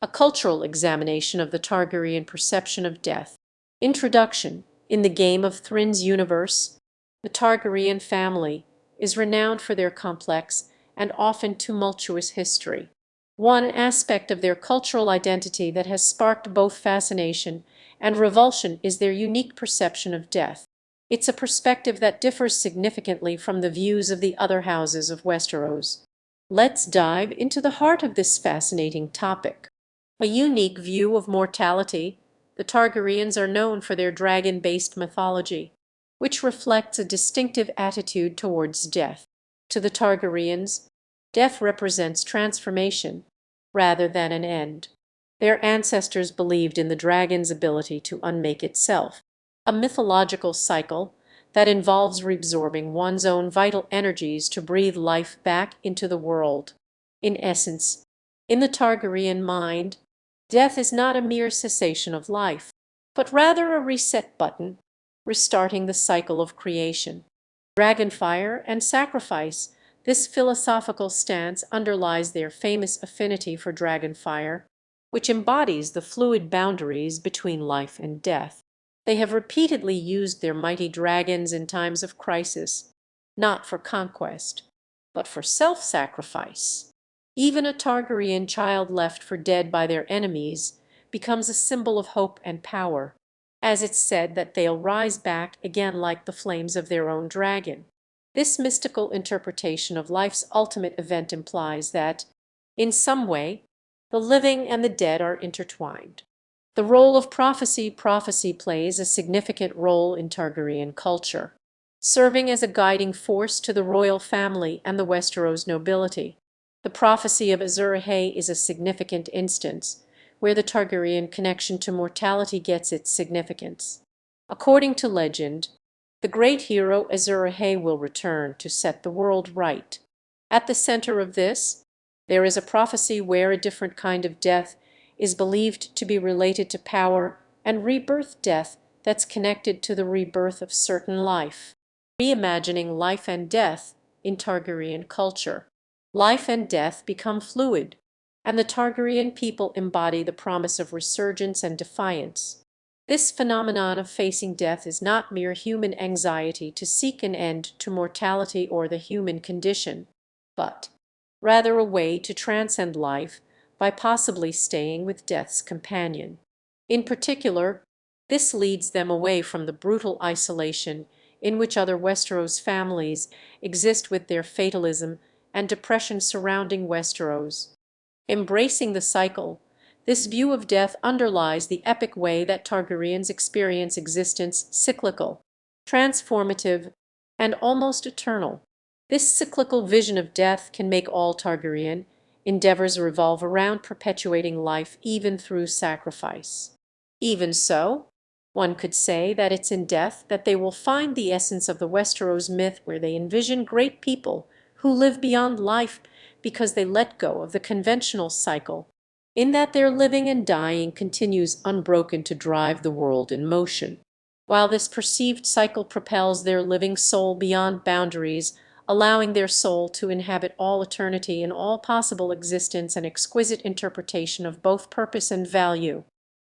A cultural examination of the Targaryen perception of death. Introduction. In the Game of Thrones universe, the Targaryen family is renowned for their complex and often tumultuous history. One aspect of their cultural identity that has sparked both fascination and revulsion is their unique perception of death. It's a perspective that differs significantly from the views of the other houses of Westeros. Let's dive into the heart of this fascinating topic. A unique view of mortality. The Targaryens are known for their dragon-based mythology, which reflects a distinctive attitude towards death. To the Targaryens, death represents transformation rather than an end. Their ancestors believed in the dragon's ability to unmake itself, a mythological cycle that involves reabsorbing one's own vital energies to breathe life back into the world. In essence, in the Targaryen mind, death is not a mere cessation of life, but rather a reset button, restarting the cycle of creation. Dragonfire and sacrifice. This philosophical stance underlies their famous affinity for dragonfire, which embodies the fluid boundaries between life and death. They have repeatedly used their mighty dragons in times of crisis, not for conquest, but for self-sacrifice. Even a Targaryen child left for dead by their enemies becomes a symbol of hope and power, as it's said that they'll rise back again like the flames of their own dragon. This mystical interpretation of life's ultimate event implies that, in some way, the living and the dead are intertwined. The role of prophecy. Prophecy plays a significant role in Targaryen culture, serving as a guiding force to the royal family and the Westeros nobility. The prophecy of Azor Ahai is a significant instance where the Targaryen connection to mortality gets its significance. According to legend, the great hero Azor Ahai will return to set the world right. At the center of this, there is a prophecy where a different kind of death is believed to be related to power and rebirth, death that's connected to the rebirth of certain life. Reimagining life and death in Targaryen culture. Life and death become fluid, and the Targaryen people embody the promise of resurgence and defiance. This phenomenon of facing death is not mere human anxiety to seek an end to mortality or the human condition, but rather a way to transcend life by possibly staying with death's companion. In particular, this leads them away from the brutal isolation in which other Westeros families exist with their fatalism and depression surrounding Westeros. Embracing the cycle, this view of death underlies the epic way that Targaryens experience existence: cyclical, transformative, and almost eternal. This cyclical vision of death can make all Targaryen endeavors revolve around perpetuating life even through sacrifice. Even so, one could say that it's in death that they will find the essence of the Westeros myth, where they envision great people who live beyond life because they let go of the conventional cycle, in that their living and dying continues unbroken to drive the world in motion, while this perceived cycle propels their living soul beyond boundaries, allowing their soul to inhabit all eternity in all possible existence, an exquisite interpretation of both purpose and value.